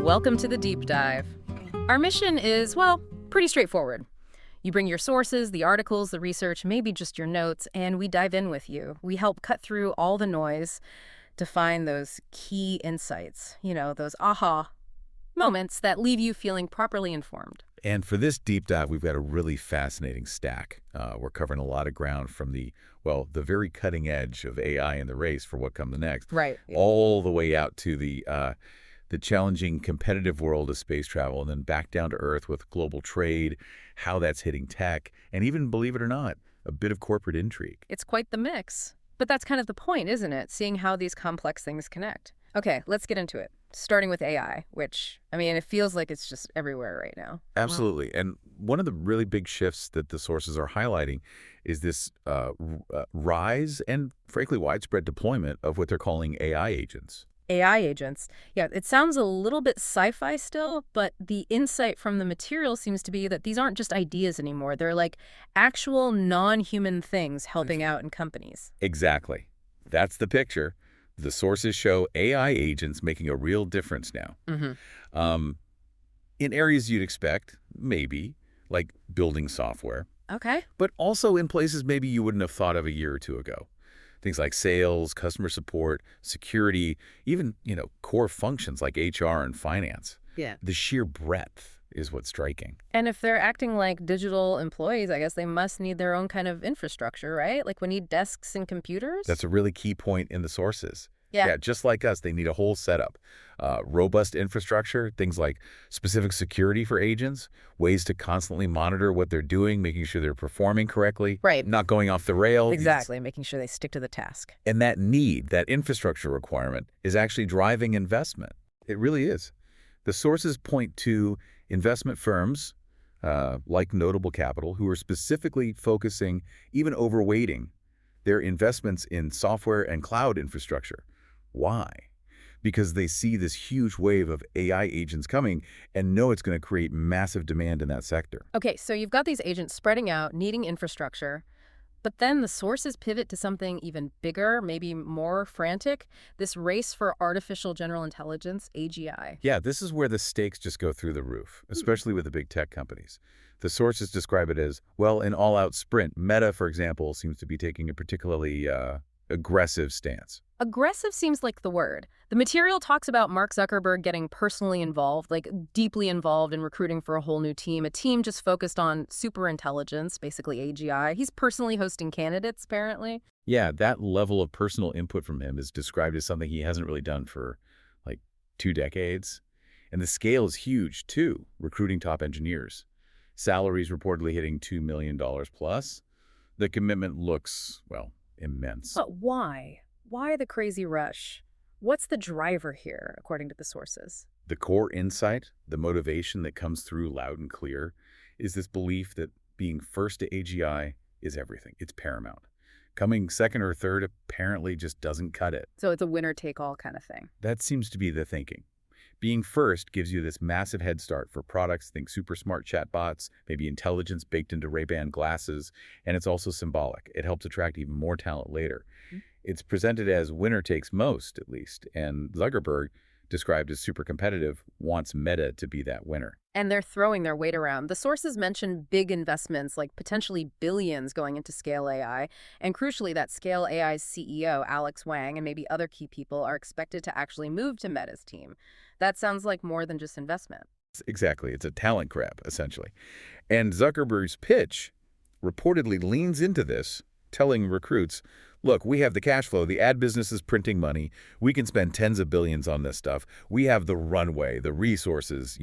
Welcome to the Deep Dive. Our mission is, well, pretty straightforward. You bring your sources, the articles, the research, maybe just your notes, and we dive in with you. We help cut through all the noise to find those key insights, those aha moments that leave you feeling properly informed. And for this deep dive, we've got a really fascinating stack. We're covering a lot of ground from the very cutting edge of AI in the race for what comes next, Right. all the way out to the challenging competitive world of space travel, and then back down to Earth with global trade, how that's hitting tech, and even, believe it or not, a bit of corporate intrigue. It's quite the mix. But that's kind of the point, isn't it? Seeing how these complex things connect. Okay, let's get into it. Starting with AI, which, it feels like it's just everywhere right now. Absolutely. Wow. And one of the really big shifts that the sources are highlighting is this rise and, frankly, widespread deployment of what they're calling AI agents. AI agents. Yeah, it sounds a little bit sci-fi still, but the insight from the material seems to be that these aren't just ideas anymore. They're like actual non-human things helping out in companies. Exactly. That's the picture. The sources show AI agents making a real difference now. Mm-hmm. In areas you'd expect, maybe, like building software. Okay. But also in places maybe you wouldn't have thought of a year or two ago. Things like sales, customer support, security, even, core functions like HR and finance. Yeah. The sheer breadth is what's striking. And if they're acting like digital employees, I guess they must need their own kind of infrastructure, right? Like we need desks and computers? That's a really key point in the sources. Yeah, just like us, they need a whole setup. Robust infrastructure, things like specific security for agents, ways to constantly monitor what they're doing, making sure they're performing correctly, right. Not going off the rails. Exactly, making sure they stick to the task. And that infrastructure requirement is actually driving investment. It really is. The sources point to investment firms like Notable Capital who are specifically focusing, even overweighting, their investments in software and cloud infrastructure. Why? Because they see this huge wave of AI agents coming and know it's going to create massive demand in that sector. Okay, so you've got these agents spreading out, needing infrastructure, but then the sources pivot to something even bigger, maybe more frantic, this race for artificial general intelligence, AGI. Yeah, this is where the stakes just go through the roof, especially with the big tech companies. The sources describe it as, an all-out sprint. Meta, for example, seems to be taking a particularly aggressive stance. Aggressive seems like the word. The material talks about Mark Zuckerberg getting personally involved, like deeply involved in recruiting for a whole new team, a team just focused on superintelligence, basically AGI. He's personally hosting candidates, apparently. Yeah, that level of personal input from him is described as something he hasn't really done for, 2 decades. And the scale is huge, too, recruiting top engineers. Salaries reportedly hitting $2 million plus. The commitment looks, immense. But why? Why the crazy rush? What's the driver here, according to the sources? The core insight, the motivation that comes through loud and clear, is this belief that being first to AGI is everything. It's paramount. Coming second or third apparently just doesn't cut it. So it's a winner-take-all kind of thing. That seems to be the thinking. Being first gives you this massive head start for products, think super smart chatbots, maybe intelligence baked into Ray-Ban glasses, and it's also symbolic. It helps attract even more talent later. Mm-hmm. It's presented as winner takes most, at least, and Zuckerberg, described as super competitive, wants Meta to be that winner. And they're throwing their weight around. The sources mention big investments, like potentially billions going into Scale AI, and crucially that Scale AI's CEO, Alex Wang, and maybe other key people are expected to actually move to Meta's team. That sounds like more than just investment. Exactly. It's a talent grab, essentially. And Zuckerberg's pitch reportedly leans into this, telling recruits, look, we have the cash flow. The ad business is printing money. We can spend tens of billions on this stuff. We have the runway, the resources,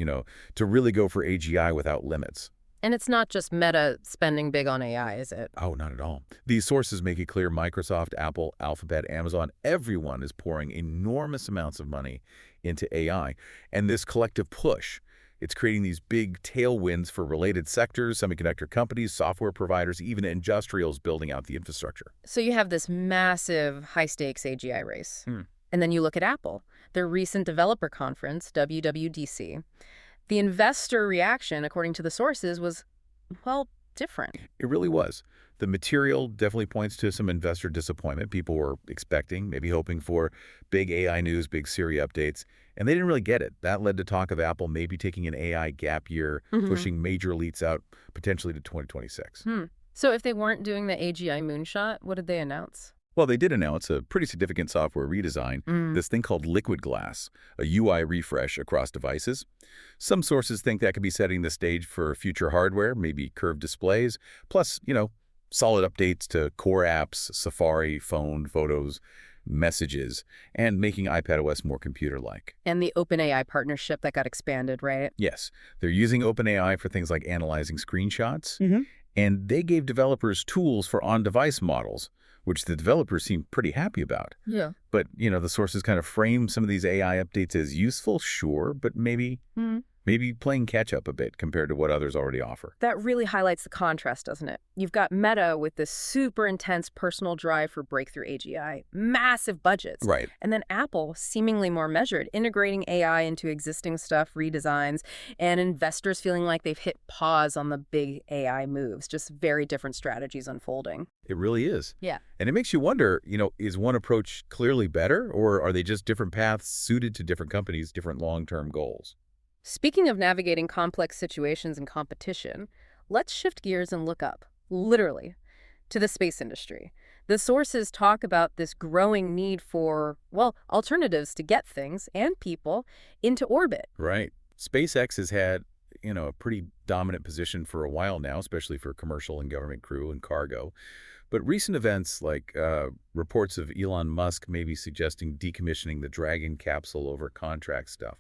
to really go for AGI without limits. And it's not just Meta spending big on AI, is it? Oh, not at all. These sources make it clear Microsoft, Apple, Alphabet, Amazon, everyone is pouring enormous amounts of money into AI. And this collective push, it's creating these big tailwinds for related sectors, semiconductor companies, software providers, even industrials building out the infrastructure. So you have this massive high-stakes AGI race. And then you look at Apple, their recent developer conference, WWDC. The investor reaction, according to the sources, was, different. It really was. The material definitely points to some investor disappointment. People were expecting, maybe hoping for big AI news, big Siri updates, and they didn't really get it. That led to talk of Apple maybe taking an AI gap year, pushing major leaps out potentially to 2026. So if they weren't doing the AGI moonshot, what did they announce? Well, they did announce a pretty significant software redesign, this thing called Liquid Glass, a UI refresh across devices. Some sources think that could be setting the stage for future hardware, maybe curved displays, plus, solid updates to core apps, Safari, phone, photos, messages, and making iPadOS more computer-like. And the OpenAI partnership that got expanded, right? Yes, they're using OpenAI for things like analyzing screenshots, and they gave developers tools for on-device models, which the developers seem pretty happy about. Yeah. But, the sources kind of frame some of these AI updates as useful, sure, but maybe playing catch-up a bit compared to what others already offer. That really highlights the contrast, doesn't it? You've got Meta with this super intense personal drive for breakthrough AGI, massive budgets. Right. And then Apple, seemingly more measured, integrating AI into existing stuff, redesigns, and investors feeling like they've hit pause on the big AI moves. Just very different strategies unfolding. It really is. Yeah. And it makes you wonder, is one approach clearly better, or are they just different paths suited to different companies' different long-term goals? Speaking of navigating complex situations and competition, let's shift gears and look up, literally, to the space industry. The sources talk about this growing need for, alternatives to get things and people into orbit. Right. SpaceX has had, a pretty dominant position for a while now, especially for commercial and government crew and cargo. But recent events like reports of Elon Musk maybe suggesting decommissioning the Dragon capsule over contract stuff.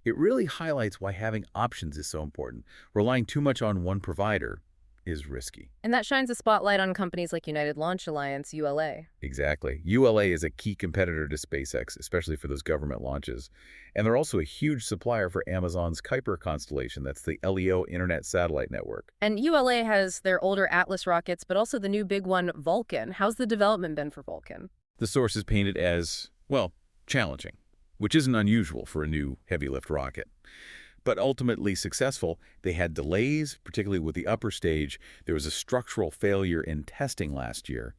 It really highlights why having options is so important. Relying too much on one provider is risky. And that shines a spotlight on companies like United Launch Alliance, ULA. Exactly. ULA is a key competitor to SpaceX, especially for those government launches. And they're also a huge supplier for Amazon's Kuiper constellation. That's the LEO Internet Satellite Network. And ULA has their older Atlas rockets, but also the new big one, Vulcan. How's the development been for Vulcan? The source is painted as, challenging, which isn't unusual for a new heavy-lift rocket. But ultimately successful. They had delays, particularly with the upper stage. There was a structural failure in testing last year.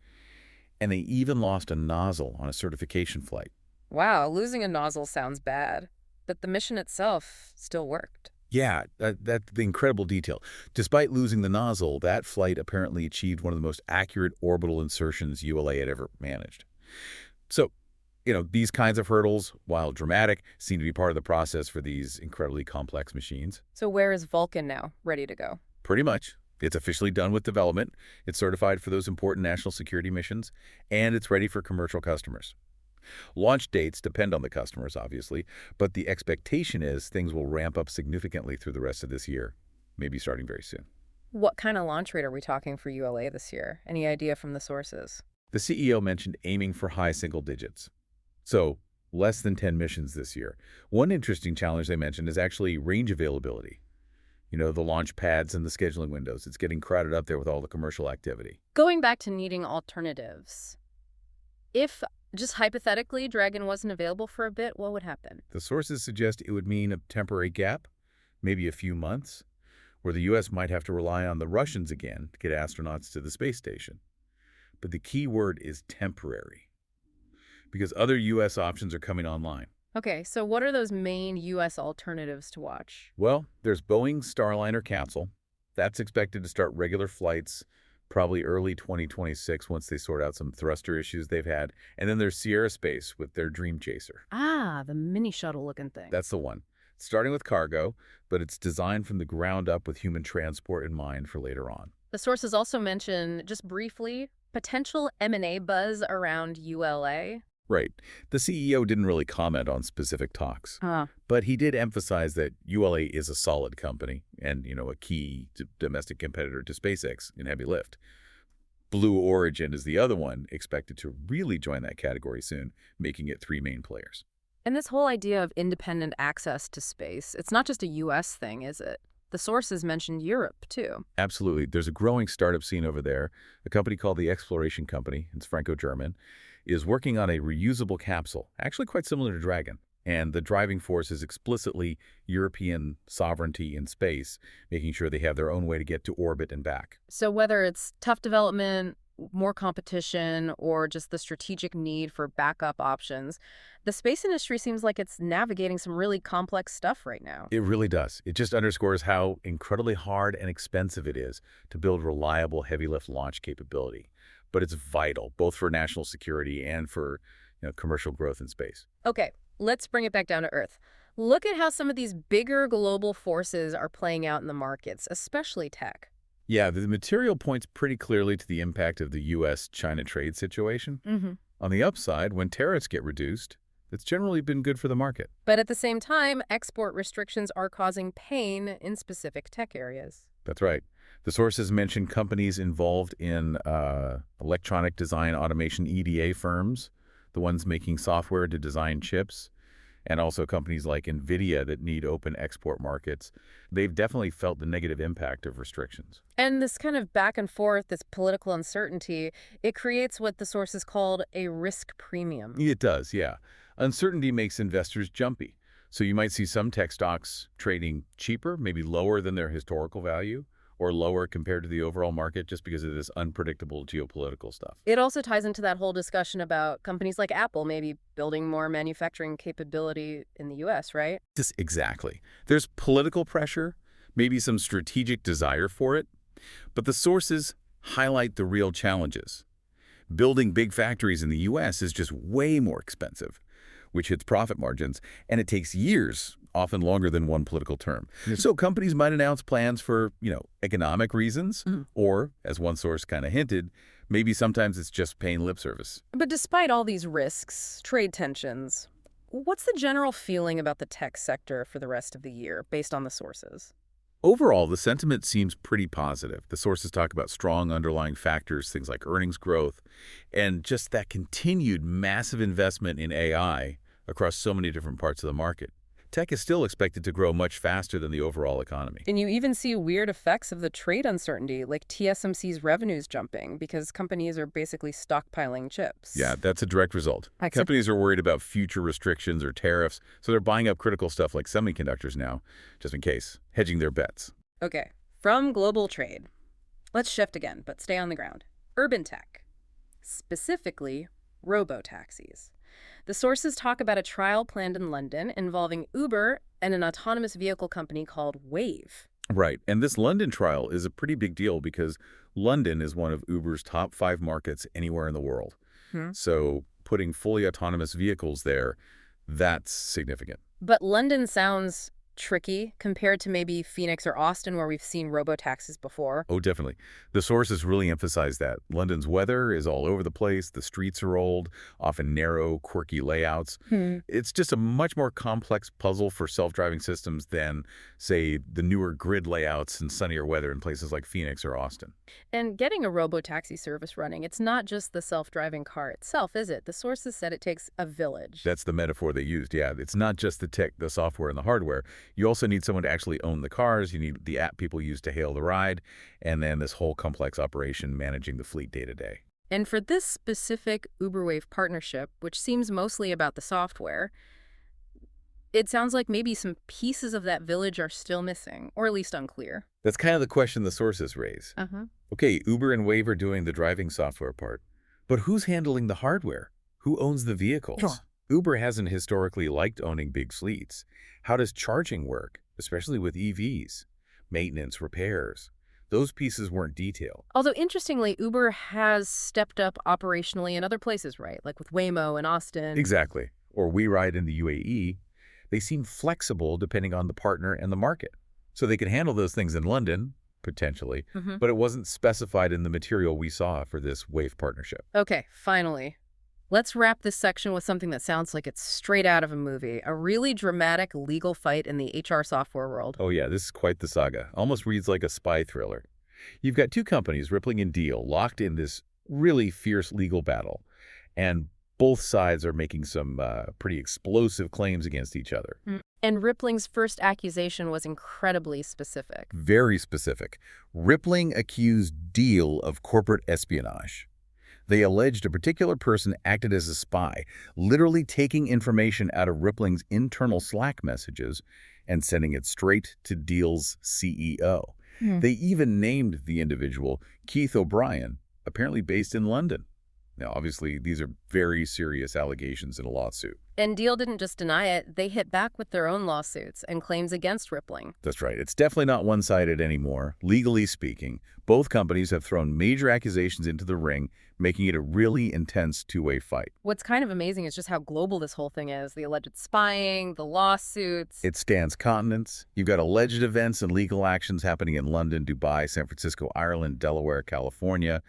And they even lost a nozzle on a certification flight. Wow, losing a nozzle sounds bad. But the mission itself still worked. Yeah, that's the incredible detail. Despite losing the nozzle, that flight apparently achieved one of the most accurate orbital insertions ULA had ever managed. So, these kinds of hurdles, while dramatic, seem to be part of the process for these incredibly complex machines. So where is Vulcan now, ready to go? Pretty much. It's officially done with development. It's certified for those important national security missions, and it's ready for commercial customers. Launch dates depend on the customers, obviously, but the expectation is things will ramp up significantly through the rest of this year, maybe starting very soon. What kind of launch rate are we talking for ULA this year? Any idea from the sources? The CEO mentioned aiming for high single digits. So, less than 10 missions this year. One interesting challenge they mentioned is actually range availability. The launch pads and the scheduling windows. It's getting crowded up there with all the commercial activity. Going back to needing alternatives, if, just hypothetically, Dragon wasn't available for a bit, what would happen? The sources suggest it would mean a temporary gap, maybe a few months, where the U.S. might have to rely on the Russians again to get astronauts to the space station. But the key word is temporary, because other U.S. options are coming online. Okay, so what are those main U.S. alternatives to watch? Well, there's Boeing's Starliner capsule. That's expected to start regular flights probably early 2026 once they sort out some thruster issues they've had. And then there's Sierra Space with their Dream Chaser. Ah, the mini shuttle-looking thing. That's the one. Starting with cargo, but it's designed from the ground up with human transport in mind for later on. The sources also mention, just briefly, potential M&A buzz around ULA. Right. The CEO didn't really comment on specific talks, but he did emphasize that ULA is a solid company and, a key domestic competitor to SpaceX in heavy lift. Blue Origin is the other one, expected to really join that category soon, making it 3 main players. And this whole idea of independent access to space, it's not just a U.S. thing, is it? The sources mentioned Europe, too. Absolutely. There's a growing startup scene over there. A company called the Exploration Company, it's Franco-German, is working on a reusable capsule, actually quite similar to Dragon. And the driving force is explicitly European sovereignty in space, making sure they have their own way to get to orbit and back. So whether it's tough development, more competition, or just the strategic need for backup options, the space industry seems like it's navigating some really complex stuff right now. It really does. It just underscores how incredibly hard and expensive it is to build reliable heavy-lift launch capability. But it's vital, both for national security and for commercial growth in space. Okay, let's bring it back down to Earth. Look at how some of these bigger global forces are playing out in the markets, especially tech. Yeah, the material points pretty clearly to the impact of the U.S.-China trade situation. On the upside, when tariffs get reduced, it's generally been good for the market. But at the same time, export restrictions are causing pain in specific tech areas. That's right. The sources mention companies involved in electronic design automation EDA firms, the ones making software to design chips, and also companies like NVIDIA that need open export markets. They've definitely felt the negative impact of restrictions. And this kind of back and forth, this political uncertainty, it creates what the sources called a risk premium. It does, yeah. Uncertainty makes investors jumpy. So you might see some tech stocks trading cheaper, maybe lower than their historical value, or lower compared to the overall market just because of this unpredictable geopolitical stuff. It also ties into that whole discussion about companies like Apple maybe building more manufacturing capability in the U.S., right? Exactly. There's political pressure, maybe some strategic desire for it, but the sources highlight the real challenges. Building big factories in the U.S. is just way more expensive, which hits profit margins, and it takes years, often longer than one political term. So companies might announce plans for, economic reasons, or, as one source kind of hinted, maybe sometimes it's just paying lip service. But despite all these risks, trade tensions, what's the general feeling about the tech sector for the rest of the year, based on the sources? Overall, the sentiment seems pretty positive. The sources talk about strong underlying factors, things like earnings growth, and just that continued massive investment in AI across so many different parts of the market. Tech is still expected to grow much faster than the overall economy. And you even see weird effects of the trade uncertainty, like TSMC's revenues jumping because companies are basically stockpiling chips. Yeah, that's a direct result. Companies are worried about future restrictions or tariffs, so they're buying up critical stuff like semiconductors now, just in case, hedging their bets. Okay, from global trade, let's shift again, but stay on the ground. Urban tech, specifically robo-taxis. The sources talk about a trial planned in London involving Uber and an autonomous vehicle company called Wave. Right, and this London trial is a pretty big deal because London is one of Uber's top 5 markets anywhere in the world. So putting fully autonomous vehicles there, that's significant. But London sounds tricky compared to maybe Phoenix or Austin, where we've seen robo-taxis before. Oh, definitely. The sources really emphasize that. London's weather is all over the place. The streets are old, often narrow, quirky layouts. It's just a much more complex puzzle for self-driving systems than, say, the newer grid layouts and sunnier weather in places like Phoenix or Austin. And getting a robo-taxi service running, it's not just the self-driving car itself, is it? The sources said it takes a village. That's the metaphor they used, yeah. It's not just the tech, the software, and the hardware. You also need someone to actually own the cars. You need the app people use to hail the ride, and then this whole complex operation managing the fleet day to day. And for this specific Uber-Wave partnership, which seems mostly about the software, it sounds like maybe some pieces of that village are still missing, or at least unclear. That's kind of the question the sources raise. Okay, Uber and Wave are doing the driving software part, but who's handling the hardware? Who owns the vehicles? Uber hasn't historically liked owning big fleets. How does charging work, especially with EVs? Maintenance, repairs. Those pieces weren't detailed. Although, interestingly, Uber has stepped up operationally in other places, right? Like with Waymo in Austin. Exactly. Or WeRide in the UAE. They seem flexible depending on the partner and the market. So they could handle those things in London, potentially, but it wasn't specified in the material we saw for this Wave partnership. Okay, finally. Let's wrap this section with something that sounds like it's straight out of a movie, a really dramatic legal fight in the HR software world. Oh yeah, this is quite the saga. Almost reads like a spy thriller. You've got two companies, Rippling and Deal, locked in this really fierce legal battle, and both sides are making some pretty explosive claims against each other. And Rippling's first accusation was incredibly specific. Very specific. Rippling accused Deal of corporate espionage. They alleged a particular person acted as a spy, literally taking information out of Rippling's internal Slack messages and sending it straight to Deal's CEO. Hmm. They even named the individual Keith O'Brien, apparently based in London. Now, obviously, these are very serious allegations in a lawsuit. And Deal didn't just deny it, they hit back with their own lawsuits and claims against Rippling. That's right. It's definitely not one-sided anymore. Legally speaking, both companies have thrown major accusations into the ring, making it a really intense two-way fight. What's kind of amazing is just how global this whole thing is. The alleged spying, the lawsuits. It spans continents. You've got alleged events and legal actions happening in London, Dubai, San Francisco, Ireland, Delaware, California.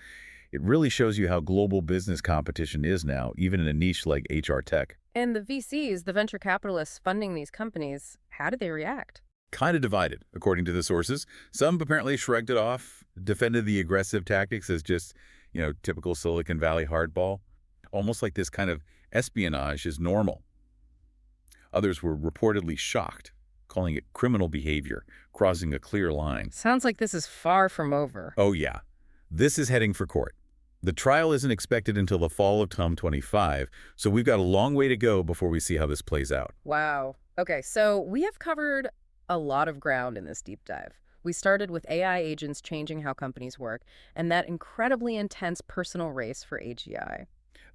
It really shows you how global business competition is now, even in a niche like HR tech. And the VCs, the venture capitalists funding these companies, how do they react? Kind of divided, according to the sources. Some apparently shrugged it off, defended the aggressive tactics as just, typical Silicon Valley hardball. Almost like this kind of espionage is normal. Others were reportedly shocked, calling it criminal behavior, crossing a clear line. Sounds like this is far from over. Oh yeah, this is heading for court. The trial isn't expected until the fall of 2025, so we've got a long way to go before we see how this plays out. Wow. Okay, so we have covered a lot of ground in this deep dive. We started with AI agents changing how companies work and that incredibly intense personal race for AGI.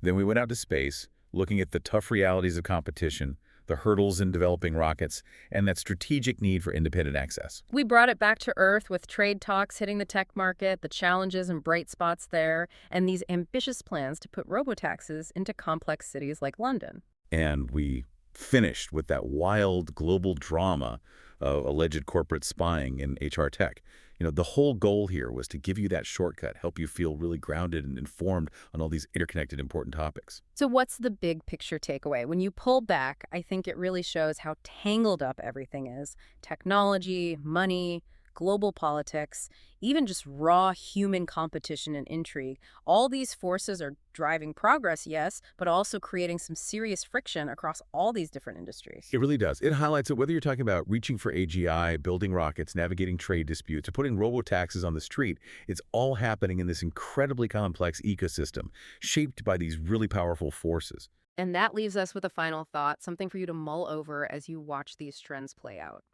Then we went out to space, looking at the tough realities of competition, the hurdles in developing rockets, and that strategic need for independent access. We brought it back to Earth with trade talks hitting the tech market, the challenges and bright spots there, and these ambitious plans to put robotaxis into complex cities like London. And we finished with that wild global drama of alleged corporate spying in HR tech. The whole goal here was to give you that shortcut, help you feel really grounded and informed on all these interconnected important topics. So what's the big picture takeaway? When you pull back, I think it really shows how tangled up everything is. Technology, money, global politics, even just raw human competition and intrigue. All these forces are driving progress, yes, but also creating some serious friction across all these different industries. It really does. It highlights that whether you're talking about reaching for AGI, building rockets, navigating trade disputes, or putting robo-taxis on the street, it's all happening in this incredibly complex ecosystem, shaped by these really powerful forces. And that leaves us with a final thought, something for you to mull over as you watch these trends play out.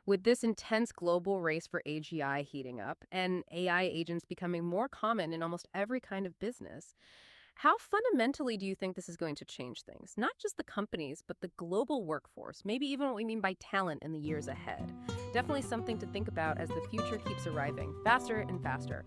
With this intense global race for AGI heating up and AI agents becoming more common in almost every kind of business, how fundamentally do you think this is going to change things? Not just the companies, but the global workforce, maybe even what we mean by talent in the years ahead. Definitely something to think about as the future keeps arriving faster and faster.